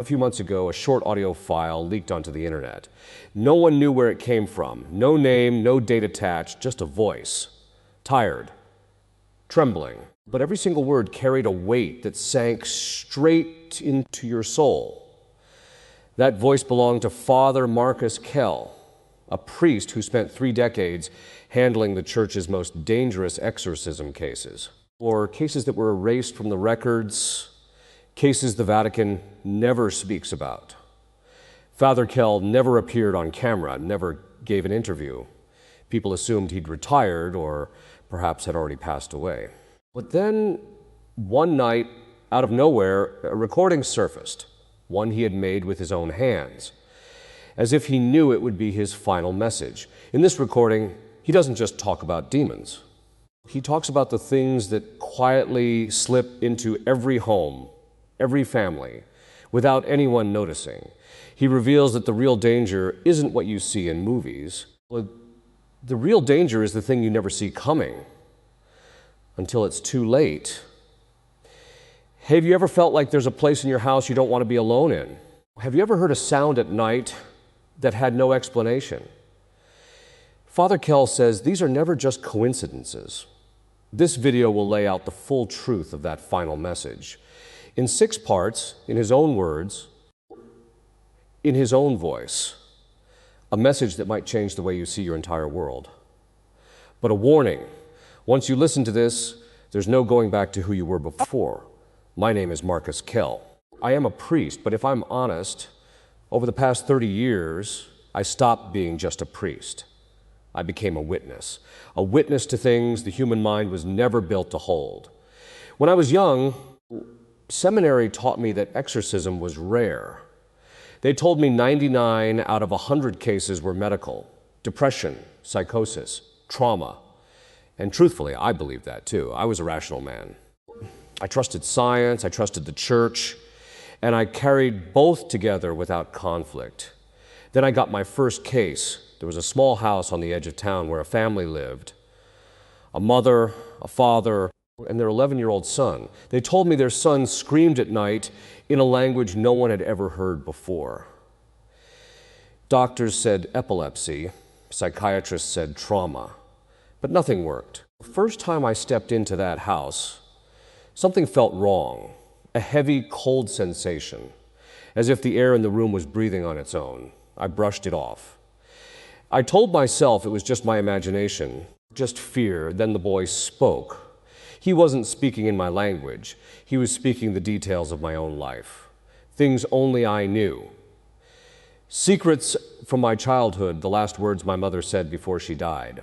a few months ago, a short audio file leaked onto the internet. No one knew where it came from. No name, no date attached, just a voice. Tired, trembling. But every single word carried a weight that sank straight into your soul. That voice belonged to Father Marcus Kell, a priest who spent 3 decades handling the church's most dangerous exorcism cases, or cases that were erased from the records, cases the Vatican never speaks about. Father Kell never appeared on camera, never gave an interview. People assumed he'd retired or perhaps had already passed away. But then, one night, out of nowhere, a recording surfaced, one he had made with his own hands, as if he knew it would be his final message. In this recording, he doesn't just talk about demons. He talks about the things that quietly slip into every home, every family, without anyone noticing. He reveals that the real danger isn't what you see in movies. The real danger is the thing you never see coming until it's too late. Have you ever felt like there's a place in your house you don't want to be alone in? Have you ever heard a sound at night that had no explanation? Father Kell says these are never just coincidences. This video will lay out the full truth of that final message. In 6 parts, in his own words, in his own voice, a message that might change the way you see your entire world. But a warning, once you listen to this, there's no going back to who you were before. My name is Marcus Kell. I am a priest, but if I'm honest, over the past 30 years, I stopped being just a priest. I became a witness to things the human mind was never built to hold. When I was young, seminary taught me that exorcism was rare. They told me 99 out of 100 cases were medical, depression, psychosis, trauma. And truthfully, I believed that too. I was a rational man. I trusted science, I trusted the church, and I carried both together without conflict. Then I got my first case. There was a small house on the edge of town where a family lived. A mother, a father, and their 11-year-old son. They told me their son screamed at night in a language no one had ever heard before. Doctors said epilepsy, psychiatrists said trauma, but nothing worked. The first time I stepped into that house, something felt wrong, a heavy, cold sensation, as if the air in the room was breathing on its own. I brushed it off. I told myself it was just my imagination, just fear. Then the boy spoke. He wasn't speaking in my language. He was speaking the details of my own life, things only I knew. Secrets from my childhood, the last words my mother said before she died.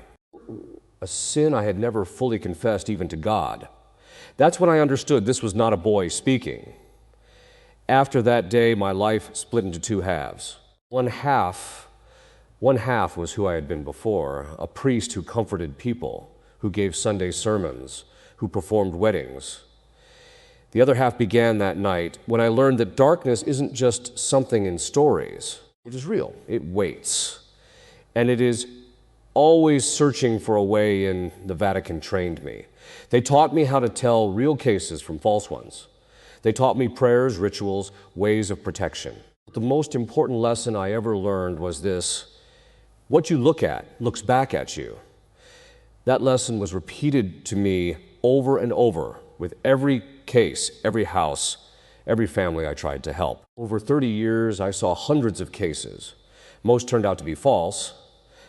A sin I had never fully confessed even to God. That's when I understood this was not a boy speaking. After that day, my life split into 2 halves. One half was who I had been before, a priest who comforted people, who gave Sunday sermons, who performed weddings. The other half began that night when I learned that darkness isn't just something in stories. It is real. It waits. And it is always searching for a way in. The Vatican trained me. They taught me how to tell real cases from false ones. They taught me prayers, rituals, ways of protection. The most important lesson I ever learned was this: what you look at looks back at you. That lesson was repeated to me over and over with every case, every house, every family I tried to help. Over 30 years, I saw hundreds of cases. Most turned out to be false: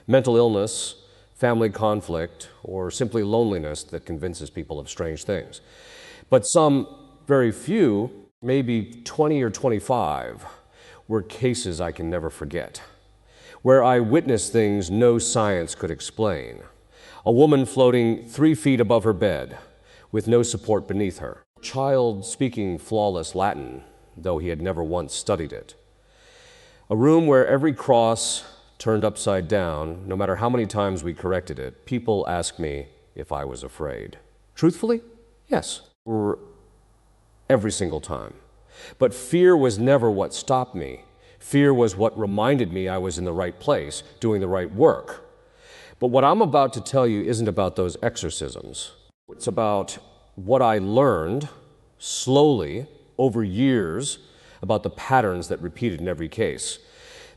mental illness, family conflict, or simply loneliness that convinces people of strange things. But some, very few, maybe 20 or 25, were cases I can never forget, where I witnessed things no science could explain. A woman floating 3 feet above her bed with no support beneath her. A child speaking flawless Latin, though he had never once studied it. A room where every cross turned upside down, no matter how many times we corrected it. People asked me if I was afraid. Truthfully, yes, every single time. But fear was never what stopped me. Fear was what reminded me I was in the right place, doing the right work. But what I'm about to tell you isn't about those exorcisms. It's about what I learned slowly over years about the patterns that repeated in every case.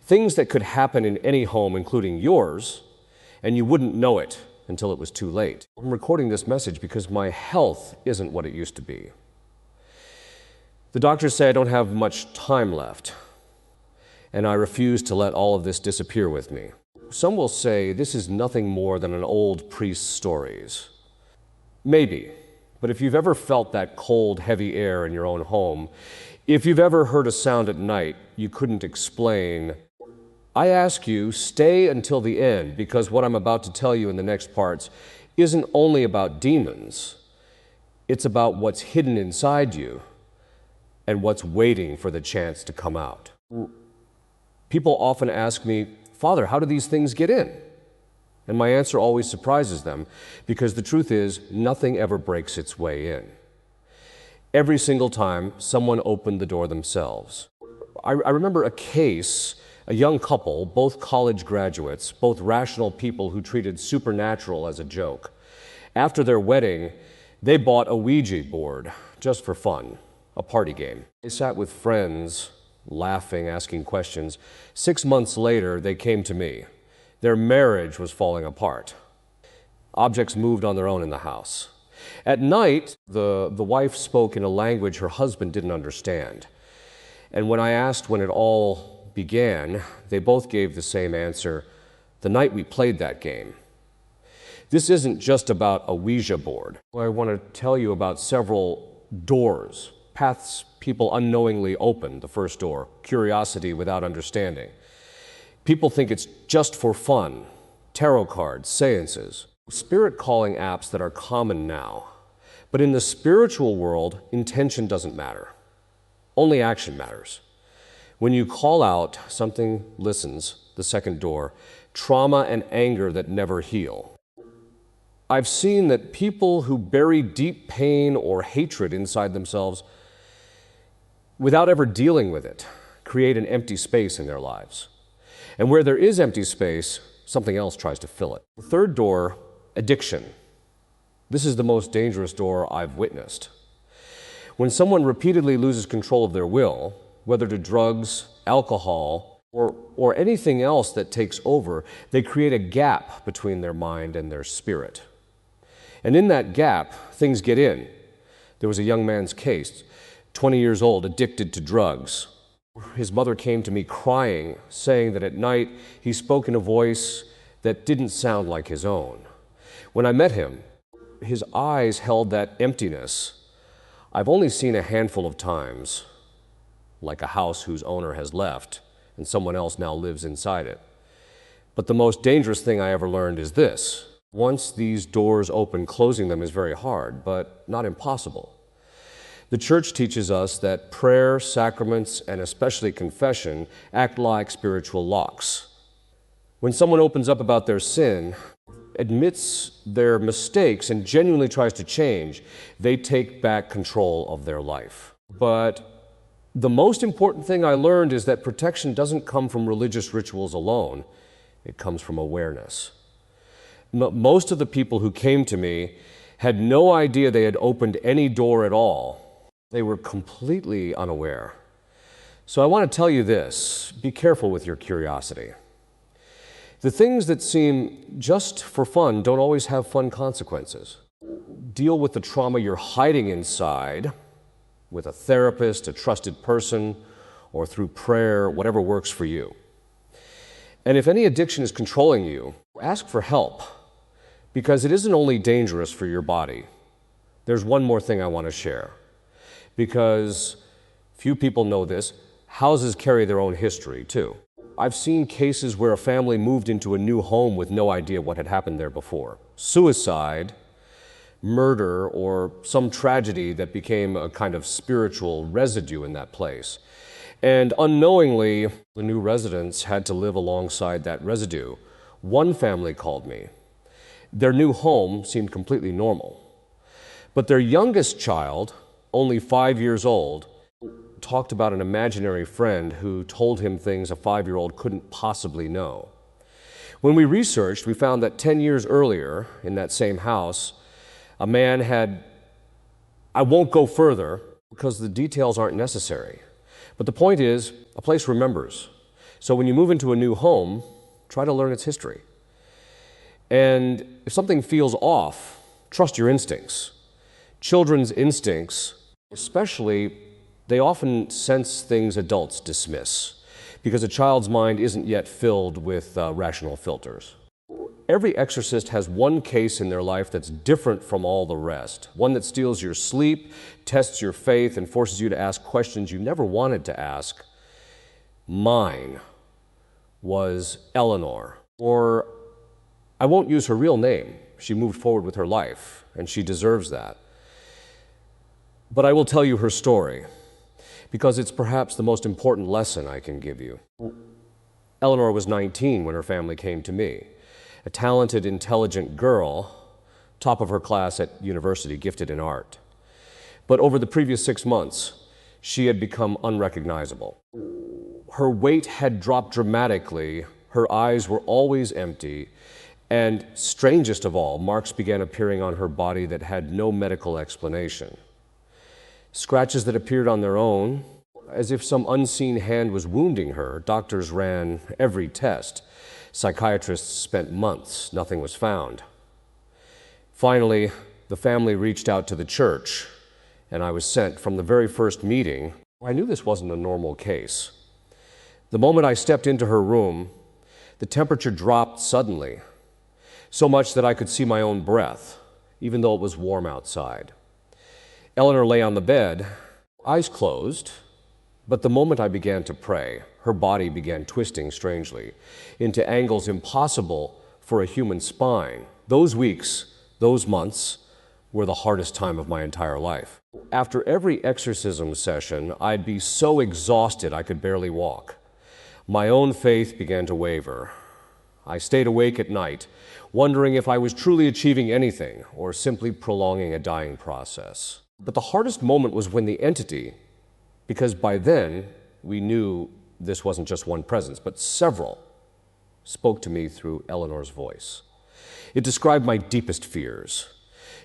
Things that could happen in any home, including yours, and you wouldn't know it until it was too late. I'm recording this message because my health isn't what it used to be. The doctors say I don't have much time left, and I refuse to let all of this disappear with me. Some will say this is nothing more than an old priest's stories. Maybe, but if you've ever felt that cold, heavy air in your own home, if you've ever heard a sound at night you couldn't explain, I ask you, stay until the end, because what I'm about to tell you in the next parts isn't only about demons, it's about what's hidden inside you and what's waiting for the chance to come out. People often ask me, Father, how do these things get in? And my answer always surprises them, because the truth is, nothing ever breaks its way in. Every single time, someone opened the door themselves. I remember a case, a young couple, both college graduates, both rational people who treated supernatural as a joke. After their wedding, they bought a Ouija board, just for fun, a party game. They sat with friends, laughing, asking questions. 6 months later, they came to me. Their marriage was falling apart. Objects moved on their own in the house. At night, the wife spoke in a language her husband didn't understand. And when I asked when it all began, they both gave the same answer: the night we played that game. This isn't just about a Ouija board. I want to tell you about several doors, paths people unknowingly open. The first door, curiosity without understanding. People think it's just for fun. Tarot cards, seances, spirit calling apps that are common now. But in the spiritual world, intention doesn't matter. Only action matters. When you call out, something listens, the second door, trauma and anger that never heal. I've seen that people who bury deep pain or hatred inside themselves without ever dealing with it create an empty space in their lives. And where there is empty space, something else tries to fill it. The third door, addiction. This is the most dangerous door I've witnessed. When someone repeatedly loses control of their will, whether to drugs, alcohol, or anything else that takes over, they create a gap between their mind and their spirit. And in that gap, things get in. There was a young man's case, 20 years old, addicted to drugs. His mother came to me crying, saying that at night he spoke in a voice that didn't sound like his own. When I met him, his eyes held that emptiness I've only seen a handful of times, like a house whose owner has left and someone else now lives inside it. But the most dangerous thing I ever learned is this: once these doors open, closing them is very hard, but not impossible. The church teaches us that prayer, sacraments, and especially confession act like spiritual locks. When someone opens up about their sin, admits their mistakes, and genuinely tries to change, they take back control of their life. But the most important thing I learned is that protection doesn't come from religious rituals alone. It comes from awareness. Most of the people who came to me had no idea they had opened any door at all. They were completely unaware. So I want to tell you this: be careful with your curiosity. The things that seem just for fun don't always have fun consequences. Deal with the trauma you're hiding inside with a therapist, a trusted person, or through prayer, whatever works for you. And if any addiction is controlling you, ask for help, because it isn't only dangerous for your body. There's one more thing I want to share. Because few people know this, houses carry their own history too. I've seen cases where a family moved into a new home with no idea what had happened there before. Suicide, murder, or some tragedy that became a kind of spiritual residue in that place. And unknowingly, the new residents had to live alongside that residue. One family called me. Their new home seemed completely normal. But their youngest child, only 5 years old, talked about an imaginary friend who told him things a 5-year-old couldn't possibly know. When we researched, we found that 10 years earlier, in that same house, a man had, I won't go further because the details aren't necessary, But the point is, a place remembers. So when you move into a new home, try to learn its history. And if something feels off, trust your instincts. Children's instincts, especially, they often sense things adults dismiss because a child's mind isn't yet filled with rational filters. Every exorcist has one case in their life that's different from all the rest, one that steals your sleep, tests your faith, and forces you to ask questions you never wanted to ask. Mine was Eleanor, or I won't use her real name. She moved forward with her life, and she deserves that. But I will tell you her story, because it's perhaps the most important lesson I can give you. Eleanor was 19 when her family came to me. A talented, intelligent girl, top of her class at university, gifted in art. But over the previous 6 months, she had become unrecognizable. Her weight had dropped dramatically, her eyes were always empty, and strangest of all, marks began appearing on her body that had no medical explanation. Scratches that appeared on their own, as if some unseen hand was wounding her. Doctors ran every test. Psychiatrists spent months. Nothing was found. Finally, the family reached out to the church, and I was sent from the very first meeting. I knew this wasn't a normal case. The moment I stepped into her room, the temperature dropped suddenly, so much that I could see my own breath, even though it was warm outside. Eleanor lay on the bed, eyes closed, but the moment I began to pray, her body began twisting strangely into angles impossible for a human spine. Those weeks, those months, were the hardest time of my entire life. After every exorcism session, I'd be so exhausted I could barely walk. My own faith began to waver. I stayed awake at night, wondering if I was truly achieving anything or simply prolonging a dying process. But the hardest moment was when the entity, because by then we knew this wasn't just one presence, but several, spoke to me through Eleanor's voice. It described my deepest fears.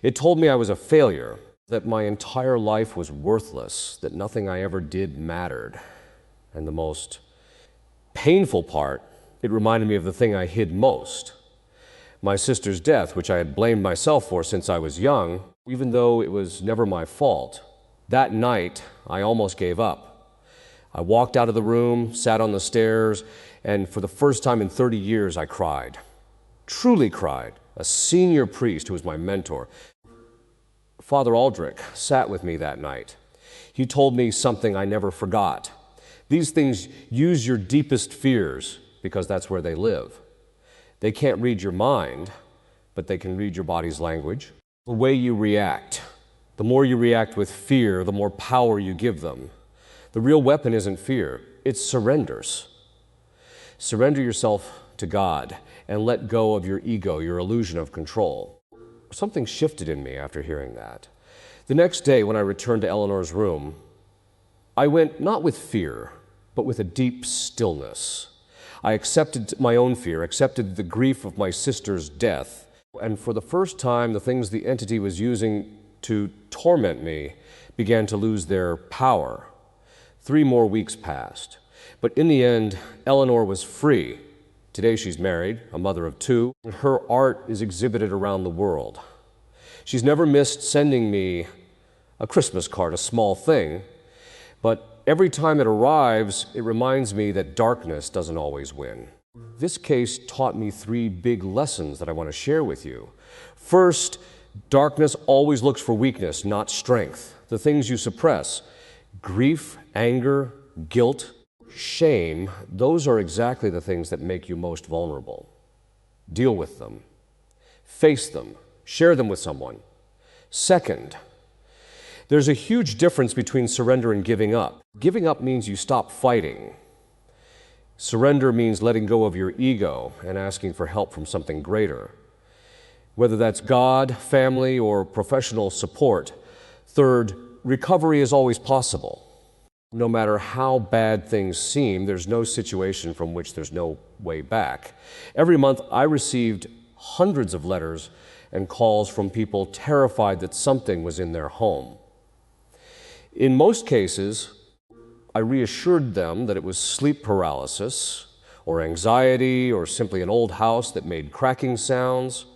It told me I was a failure, that my entire life was worthless, that nothing I ever did mattered. And the most painful part, it reminded me of the thing I hid most, my sister's death, which I had blamed myself for since I was young, even though it was never my fault. That night, I almost gave up. I walked out of the room, sat on the stairs, and for the first time in 30 years, I cried. Truly cried. A senior priest who was my mentor, Father Aldrich, sat with me that night. He told me something I never forgot. These things use your deepest fears because that's where they live. They can't read your mind, but they can read your body's language. The way you react. The more you react with fear, the more power you give them. The real weapon isn't fear, it's surrenders. Surrender yourself to God and let go of your ego, your illusion of control. Something shifted in me after hearing that. The next day, when I returned to Eleanor's room, I went not with fear, but with a deep stillness. I accepted my own fear, accepted the grief of my sister's death, and for the first time, the things the entity was using to torment me began to lose their power. 3 more weeks passed, but in the end, Eleanor was free. Today she's married, a mother of 2, and her art is exhibited around the world. She's never missed sending me a Christmas card, a small thing, but every time it arrives, it reminds me that darkness doesn't always win. This case taught me 3 big lessons that I want to share with you. First, darkness always looks for weakness, not strength. The things you suppress, grief, anger, guilt, shame, those are exactly the things that make you most vulnerable. Deal with them. Face them. Share them with someone. Second, there's a huge difference between surrender and giving up. Giving up means you stop fighting. Surrender means letting go of your ego and asking for help from something greater. Whether that's God, family, or professional support. Third, recovery is always possible. No matter how bad things seem, there's no situation from which there's no way back. Every month, I received hundreds of letters and calls from people terrified that something was in their home. In most cases, I reassured them that it was sleep paralysis, or anxiety, or simply an old house that made cracking sounds.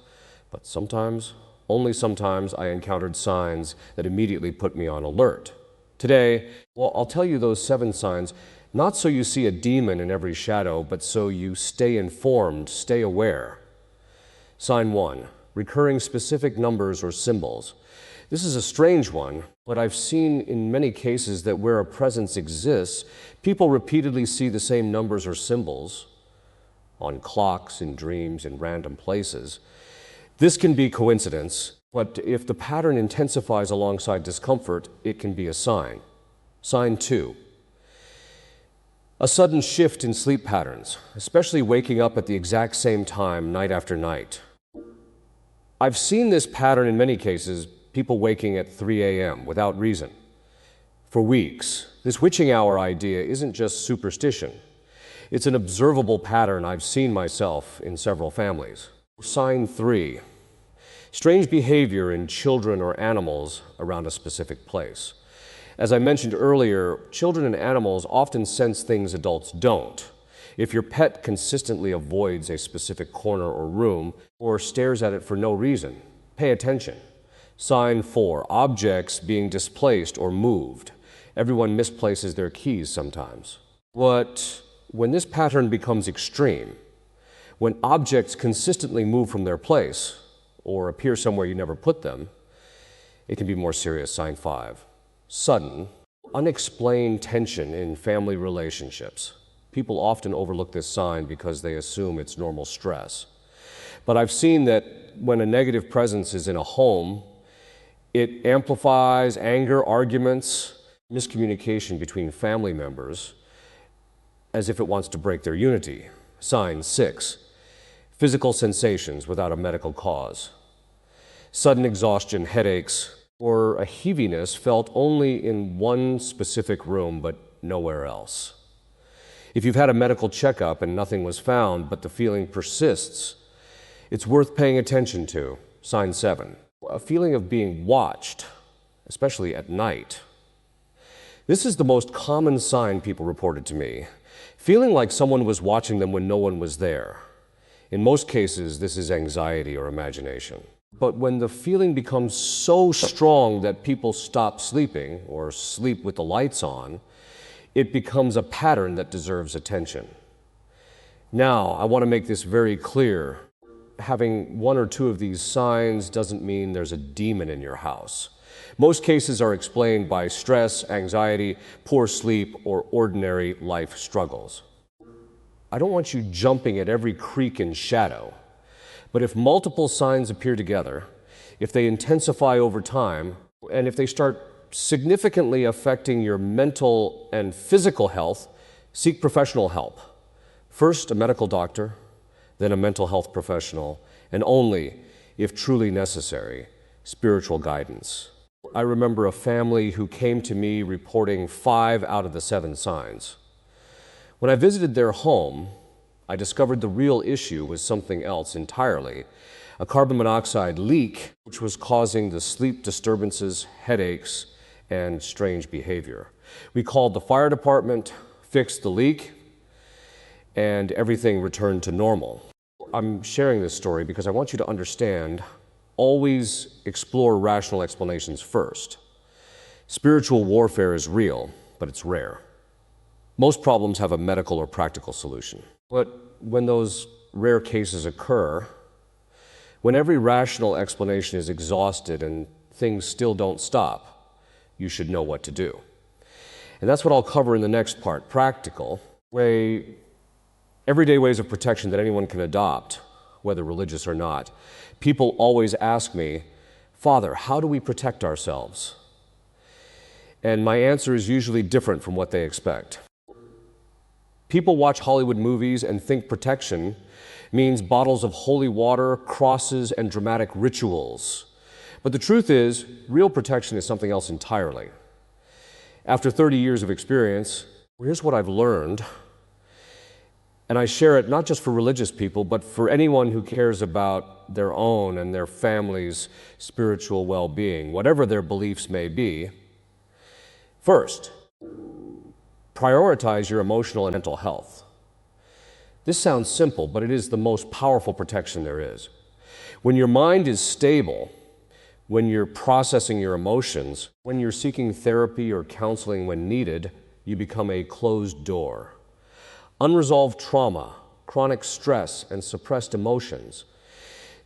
But sometimes, only sometimes, I encountered signs that immediately put me on alert. Today, well, I'll tell you those 7 signs, not so you see a demon in every shadow, but so you stay informed, stay aware. Sign 1, recurring specific numbers or symbols. This is a strange one, but I've seen in many cases that where a presence exists, people repeatedly see the same numbers or symbols on clocks, in dreams, in random places. This can be coincidence, but if the pattern intensifies alongside discomfort, it can be a sign. Sign 2, a sudden shift in sleep patterns, especially waking up at the exact same time night after night. I've seen this pattern in many cases, people waking at 3 a.m. without reason. For weeks, this witching hour idea isn't just superstition. It's an observable pattern I've seen myself in several families. Sign 3, strange behavior in children or animals around a specific place. As I mentioned earlier, children and animals often sense things adults don't. If your pet consistently avoids a specific corner or room or stares at it for no reason, pay attention. Sign 4, objects being displaced or moved. Everyone misplaces their keys sometimes. When this pattern becomes extreme, when objects consistently move from their place or appear somewhere you never put them, it can be more serious. Sign 5, sudden, unexplained tension in family relationships. People often overlook this sign because they assume it's normal stress. But I've seen that when a negative presence is in a home, it amplifies anger, arguments, miscommunication between family members as if it wants to break their unity. Sign 6, physical sensations without a medical cause. Sudden exhaustion, headaches, or a heaviness felt only in one specific room but nowhere else. If you've had a medical checkup and nothing was found but the feeling persists, it's worth paying attention to. Sign 7, a feeling of being watched, especially at night. This is the most common sign people reported to me, feeling like someone was watching them when no one was there. In most cases, this is anxiety or imagination. But when the feeling becomes so strong that people stop sleeping or sleep with the lights on, it becomes a pattern that deserves attention. Now, I want to make this very clear. Having 1 or 2 of these signs doesn't mean there's a demon in your house. Most cases are explained by stress, anxiety, poor sleep, or ordinary life struggles. I don't want you jumping at every creak and shadow, but if multiple signs appear together, if they intensify over time, and if they start significantly affecting your mental and physical health, seek professional help. First, a medical doctor, then a mental health professional, and only, if truly necessary, spiritual guidance. I remember a family who came to me reporting 5 out of the 7 signs. When I visited their home, I discovered the real issue was something else entirely, a carbon monoxide leak, which was causing the sleep disturbances, headaches, and strange behavior. We called the fire department, fixed the leak, and everything returned to normal. I'm sharing this story because I want you to understand, always explore rational explanations first. Spiritual warfare is real, but it's rare. Most problems have a medical or practical solution. But when those rare cases occur, when every rational explanation is exhausted and things still don't stop, you should know what to do. And that's what I'll cover in the next part, practical, everyday ways of protection that anyone can adopt, whether religious or not. People always ask me, Father, how do we protect ourselves? And my answer is usually different from what they expect. People watch Hollywood movies and think protection means bottles of holy water, crosses, and dramatic rituals. But the truth is, real protection is something else entirely. After 30 years of experience, here's what I've learned, and I share it not just for religious people, but for anyone who cares about their own and their family's spiritual well-being, whatever their beliefs may be. First, Prioritize your emotional and mental health. This sounds simple, but it is the most powerful protection there is. When your mind is stable, when you're processing your emotions, when you're seeking therapy or counseling when needed, you become a closed door. Unresolved trauma, chronic stress, and suppressed emotions,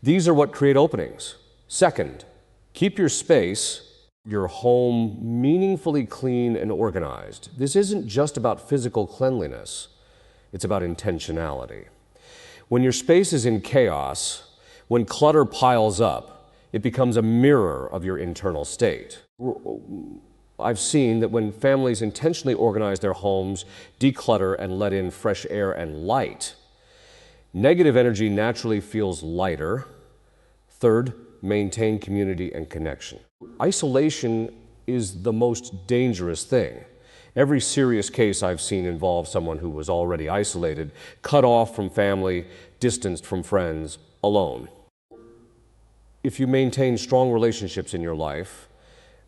these are what create openings. Second, keep your space, your home, meaningfully clean and organized. This isn't just about physical cleanliness, it's about intentionality. When your space is in chaos, when clutter piles up, it becomes a mirror of your internal state. I've seen that when families intentionally organize their homes, declutter, and let in fresh air and light, negative energy naturally feels lighter. Third, maintain community and connection. Isolation is the most dangerous thing. Every serious case I've seen involves someone who was already isolated, cut off from family, distanced from friends, alone. If you maintain strong relationships in your life,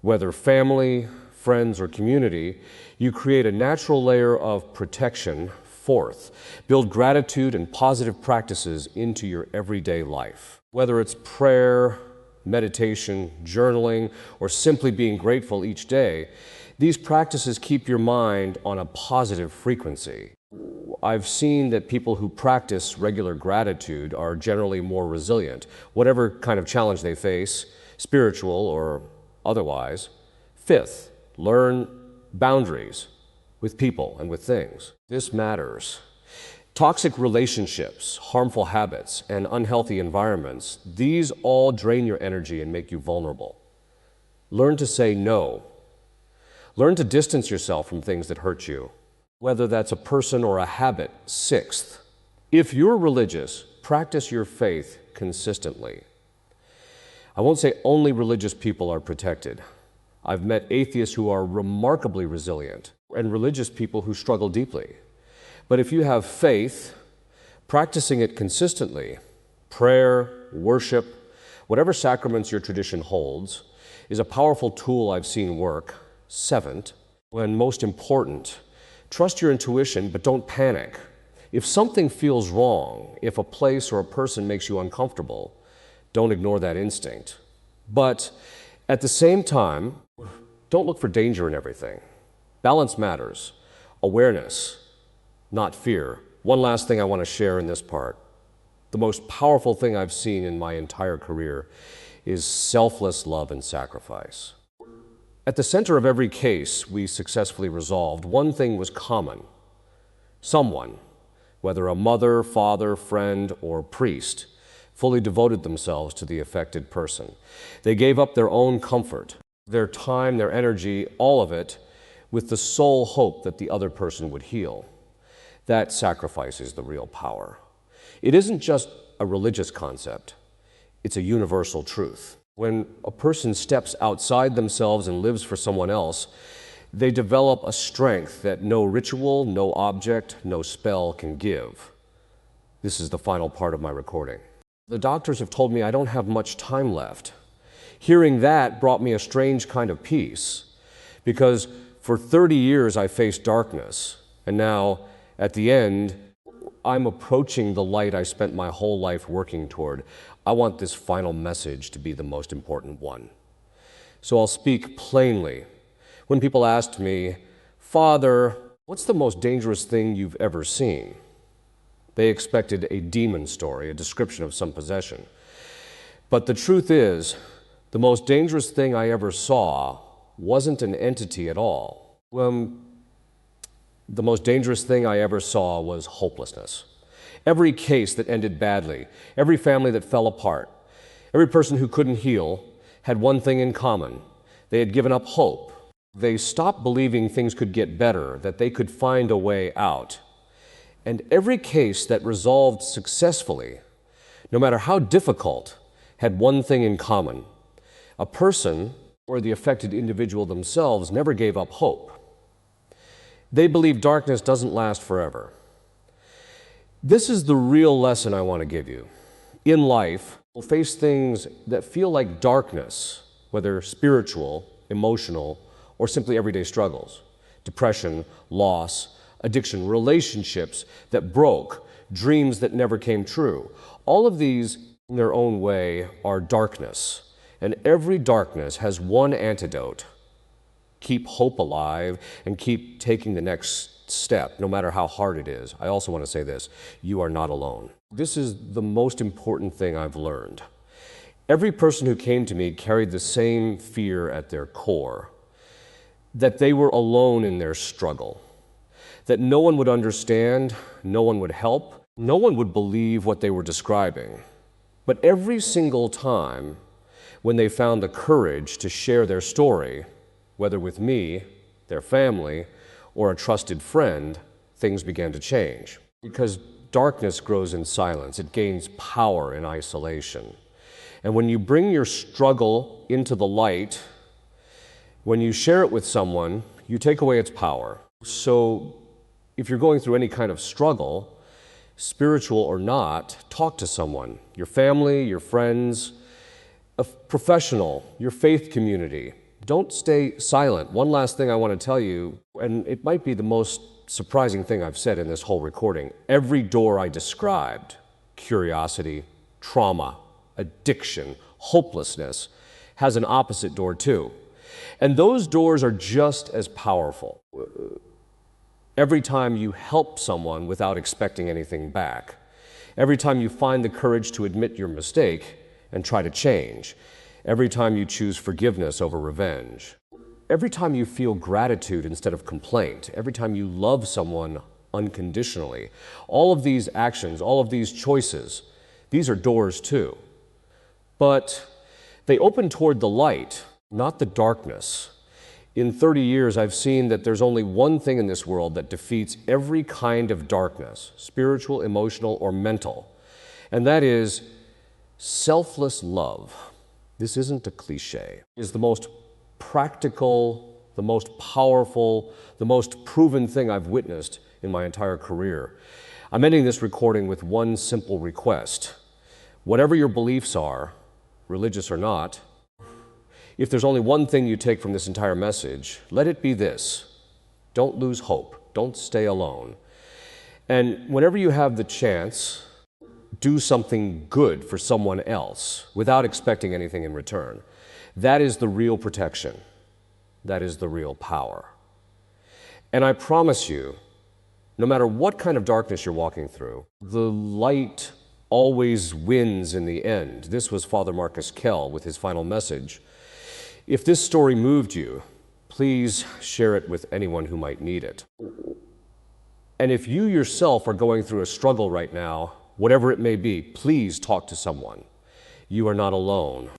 whether family, friends, or community, you create a natural layer of protection. Fourth, build gratitude and positive practices into your everyday life. Whether it's prayer, meditation, journaling, or simply being grateful each day, these practices keep your mind on a positive frequency. I've seen that people who practice regular gratitude are generally more resilient, whatever kind of challenge they face, spiritual or otherwise. Fifth, learn boundaries with people and with things. This matters. Toxic relationships, harmful habits, and unhealthy environments, these all drain your energy and make you vulnerable. Learn to say no. Learn to distance yourself from things that hurt you, whether that's a person or a habit. Sixth, if you're religious, practice your faith consistently. I won't say only religious people are protected. I've met atheists who are remarkably resilient and religious people who struggle deeply. But if you have faith, practicing it consistently, prayer, worship, whatever sacraments your tradition holds, is a powerful tool I've seen work. Seventh, and most important, trust your intuition, but don't panic. If something feels wrong, if a place or a person makes you uncomfortable, don't ignore that instinct. But at the same time, don't look for danger in everything. Balance matters. Awareness, not fear. One last thing I want to share in this part. The most powerful thing I've seen in my entire career is selfless love and sacrifice. At the center of every case we successfully resolved, one thing was common. Someone, whether a mother, father, friend, or priest, fully devoted themselves to the affected person. They gave up their own comfort, their time, their energy, all of it, with the sole hope that the other person would heal. That sacrifice is the real power. It isn't just a religious concept, it's a universal truth. When a person steps outside themselves and lives for someone else, they develop a strength that no ritual, no object, no spell can give. This is the final part of my recording. The doctors have told me I don't have much time left. Hearing that brought me a strange kind of peace, because for 30 years I faced darkness, and now, at the end, I'm approaching the light I spent my whole life working toward. I want this final message to be the most important one. So I'll speak plainly. When people asked me, "Father, what's the most dangerous thing you've ever seen?" They expected a demon story, a description of some possession. But the truth is, the most dangerous thing I ever saw wasn't an entity at all. The most dangerous thing I ever saw was hopelessness. Every case that ended badly, every family that fell apart, every person who couldn't heal had one thing in common. They had given up hope. They stopped believing things could get better, that they could find a way out. And every case that resolved successfully, no matter how difficult, had one thing in common. A person, or the affected individual themselves, never gave up hope. They believe darkness doesn't last forever. This is the real lesson I want to give you. In life, we'll face things that feel like darkness, whether spiritual, emotional, or simply everyday struggles. depression, loss, addiction, relationships that broke, dreams that never came true. All of these, in their own way, are darkness. And every darkness has one antidote. Keep hope alive and keep taking the next step, no matter how hard it is. I also want to say this: you are not alone. This is the most important thing I've learned. Every person who came to me carried the same fear at their core, that they were alone in their struggle, that no one would understand, no one would help, no one would believe what they were describing. But every single time when they found the courage to share their story, whether with me, their family, or a trusted friend, things began to change. Because darkness grows in silence. It gains power in isolation. And when you bring your struggle into the light, when you share it with someone, you take away its power. So if you're going through any kind of struggle, spiritual or not, talk to someone, your family, your friends, a professional, your faith community. Don't stay silent. One last thing I want to tell you, and it might be the most surprising thing I've said in this whole recording. Every door I described, curiosity, trauma, addiction, hopelessness, has an opposite door too. And those doors are just as powerful. Every time you help someone without expecting anything back, every time you find the courage to admit your mistake and try to change, every time you choose forgiveness over revenge, every time you feel gratitude instead of complaint, every time you love someone unconditionally, all of these actions, all of these choices, these are doors too. But they open toward the light, not the darkness. In 30 years, I've seen that there's only one thing in this world that defeats every kind of darkness, spiritual, emotional, or mental, and that is selfless love. This isn't a cliche. It is the most practical, the most powerful, the most proven thing I've witnessed in my entire career. I'm ending this recording with one simple request. Whatever your beliefs are, religious or not, if there's only one thing you take from this entire message, let it be this: don't lose hope, don't stay alone. And whenever you have the chance, do something good for someone else without expecting anything in return. That is the real protection. That is the real power. And I promise you, no matter what kind of darkness you're walking through, the light always wins in the end. This was Father Marcus Kell with his final message. If this story moved you, please share it with anyone who might need it. And if you yourself are going through a struggle right now, whatever it may be, please talk to someone. You are not alone.